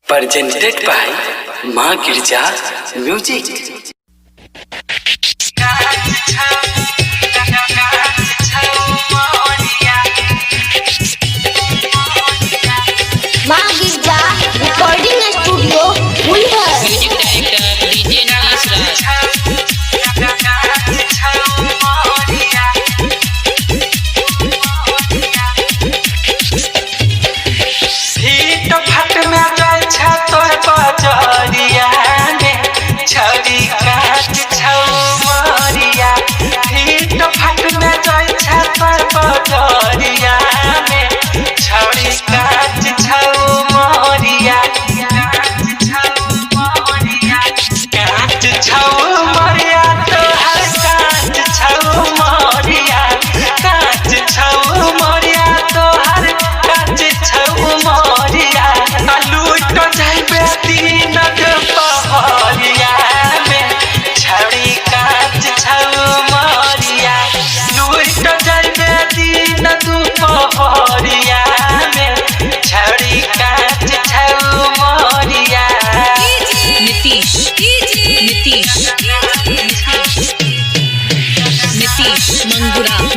presented by Ma Girja Music. Ma Girja Recording Studio, Mulhar. Music director DJ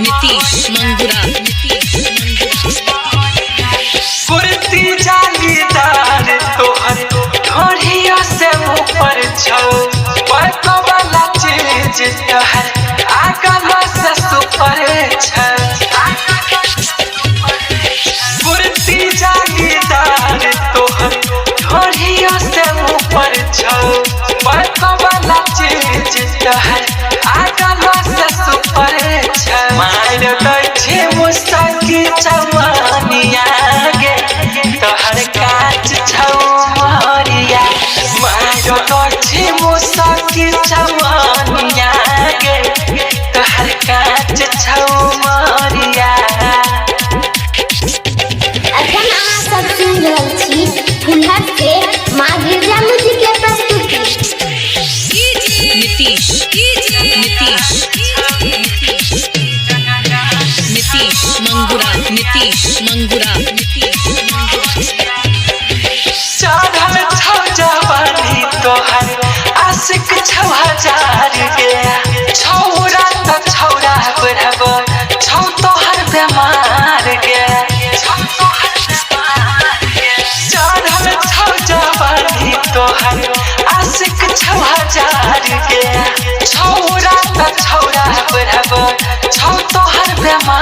Nitish Mangura कुर्ती जालीदार तोहर ढोढ़िया से ऊपर छौ परको वाला चीज तोहर आगला से सुपर छौ कुर्ती जालीदार तोहर ढोढ़िया से ऊपर छौ परको वाला चीज तोहर आगला से सुपर छौ मार दै मुस्ताकी चवनिया गे तोहर काज छौ मोरिया मारो दै मुस्ताकी चवनिया गे तोहर काज छौ मोरिया। अखन अहाँ सब सुन रहल छी फुलहर से माँ गिरजा म्यूजिक के प्रस्तुति। Nitish Mangura चढ़ल छौ जवानी तोहर आशिक छौ हजार के छौरा त छौरा बढ़ब छौ तोहर बेमार के चढ़ल छौ जवानी तोहर आशिक छौ हजार के छौरा त छौरा बढ़ब छौ तोहर बेमार